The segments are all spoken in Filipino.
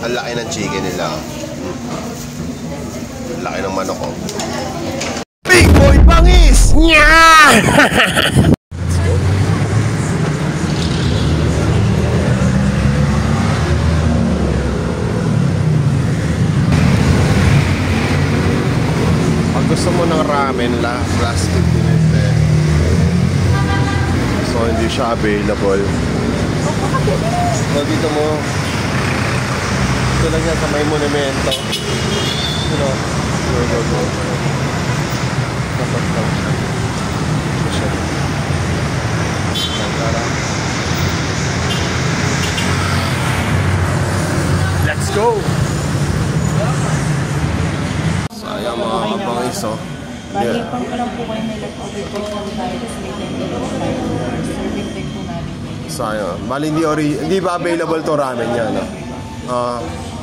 Ang laki ng chicken nila. Ang laki ng manok ko. Big Boy Bangis! Nya! Pag gusto mo ng ramen, last 15 minutes eh. So hindi siya available. So dito mo, ito lang yan sa may monumento. Go. Tapos lang siya. Let's go! Sayang mga kabangis, oh. Bali, pang ko lang po kayo may leftover po sa tayo kasi may serving bag po namin. Sayang. Bali, hindi ba available to ramen yan, no?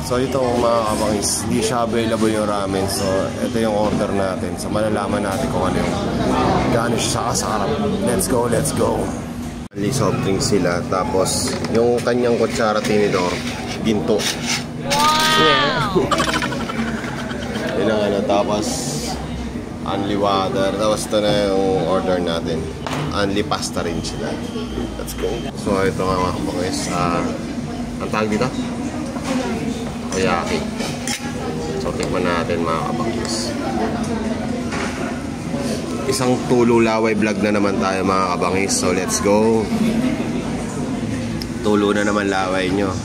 So itong mga kabangis, hindi siya available yung ramen. So ito yung order natin. So malalaman natin kung ano yung gaano siya sa harap. Let's go. Only soft drinks sila. Tapos yung kanyang kutsara tinidor, ginto. Wow! Yun ang ano. Tapos only water. Tapos ito na yung order natin. Only pasta rin sila. Let's go. So ito nga mga kabangis. Ang tawag dito? Oyaki. So tikman natin mga kabangis. Isang Tulo Laway vlog na naman tayo mga kabangis. So let's go. Tulo na naman laway nyo.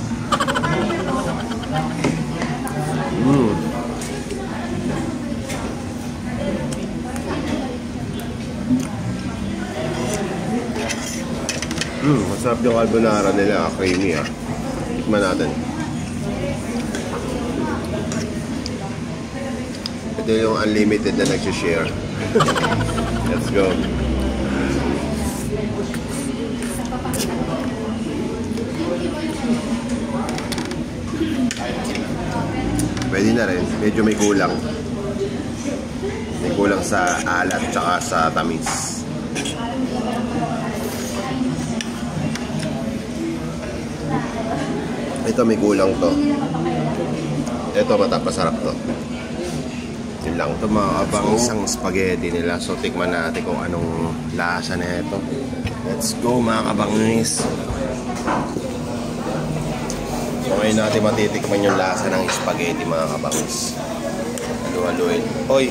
Masarap yung carbonara nila. Creamy ah. Tikman natin. Ito yung unlimited na nag-share. Let's go. Pwede na rin. Medyo may kulang. May kulang sa alat tsaka sa tamis. Ito may kulang to. Ito masarap to. Yun lang. Ito mga abang isang spaghetti nila. So tikman natin kung anong lasa na ito. Let's go mga kabangis. So ngayon natin matitikman yung lasa ng spaghetti mga kabangis. Halu-haluin. Hoy,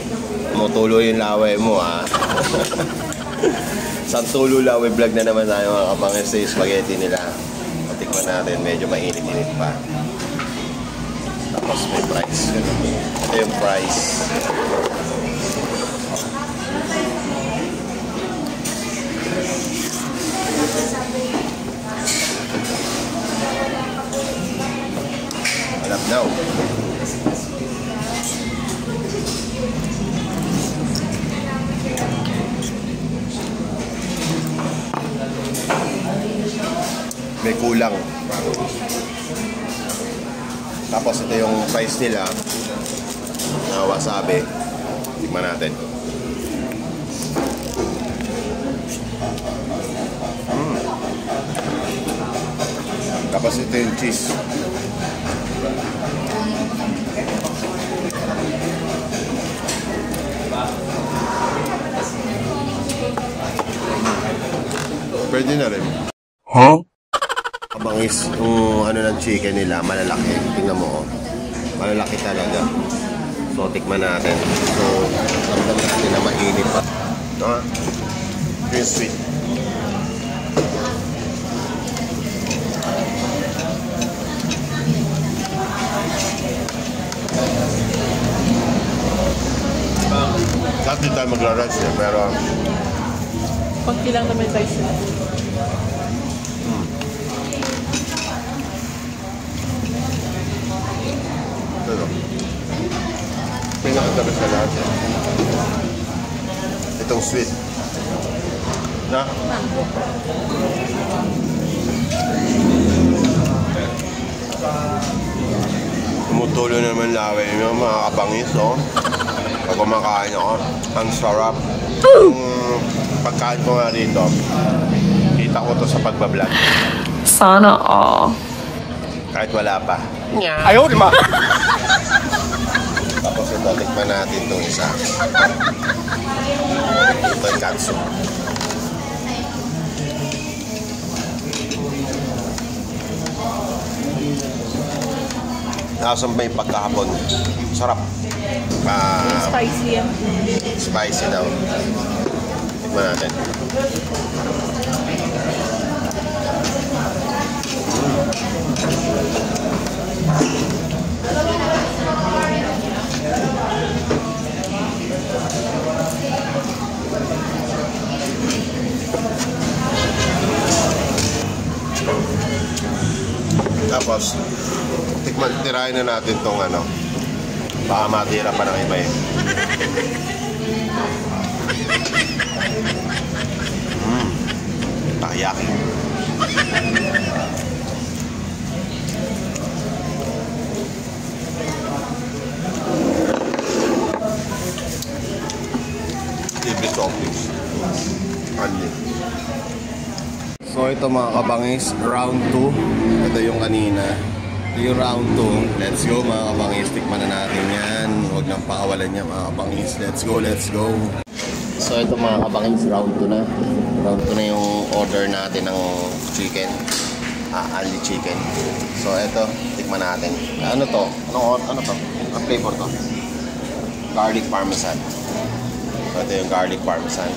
tumutulo yung laway mo ha. Sa Tulo Laway vlog na naman tayo mga kabangis sa spaghetti nila. Tikman natin, medyo mainit-init pa. Tapos may price. Ito yung price. Alam now. May kulang. Tapos ito yung price nila na wasabi. Tignan natin. Tapos ito yung cheese. Pwede na rin. Huh? Kabangis, yung ano ng chicken nila, malalaki. Tingnan mo, oh. Malalaki talaga. So, tikman natin. So, ramdam natin na mainit pa. Yung sweet. Dati tayo magra-rice eh, pero Pagki lang naman tayo sila. ito. Pinakatabi sa lahat eh. Itong sweet. Na? Tumutulo naman laway yung mga kabangis, oh. Pag kumakain ako, ang sarap. Pagkain ko nga dito, kita ko to sa pagbablog. Sana all. Kahit wala pa. Ayaw, di ba? Tapos ito, tikman natin itong isa. Ito yung katsu. Nasaan ba yung pagkahapon? Sarap. Spicy yan. Spicy daw. Tikman natin. Tapos, tirahin na natin tong ano. Baka matira pa ng iba eh. Taiyaki. Libre toppings. Only. So ito mga kabangis, round 2. Ito yung kanina. Ito yung round 2. Let's go mga kabangis. Tikman na natin yan. Huwag nang pakawalan niya mga kabangis. Let's go, let's go. So ito mga kabangis, round 2 na. Round 2 na yung order natin ng chicken. Ali chicken. So ito, tikman natin. Ano to? Ano to? Ang flavor to? Garlic parmesan. So ito yung garlic parmesan.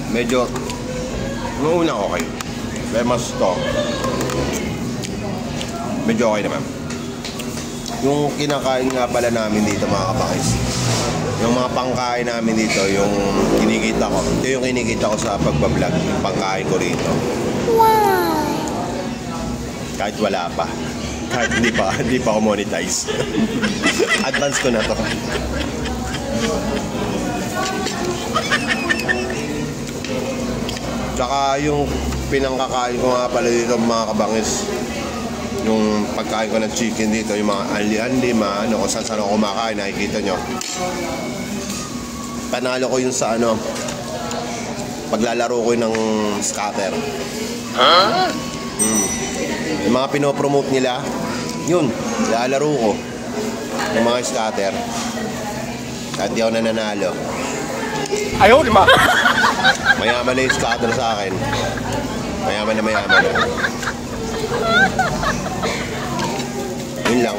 Medyo nung una okay. Pero mas to medyo okay naman. Yung kinakain nga pala namin dito mga kabakis, yung mga pangkain namin dito, yung kinikita ko, ito yung kinikita ko sa pagbablog, yung pangkain ko rito. Wow! Kahit wala pa, kahit hindi pa ako monetize. Advance ko na to. Tsaka yung pinangkakain ko nga pala dito mga kabangis, yung pagkain ko ng chicken dito, yung mga anli-anli, kung saan ako kumakain, nakikita nyo. Panalo ko yun sa ano, paglalaro ko ng scatter. Yung mga pinopromote nila, yun, lalaro ko yung mga scatter. At di ako nananalo. Ayaw, di ba? Mayaman na yung scatter sa akin. Mayaman na. Yun lang.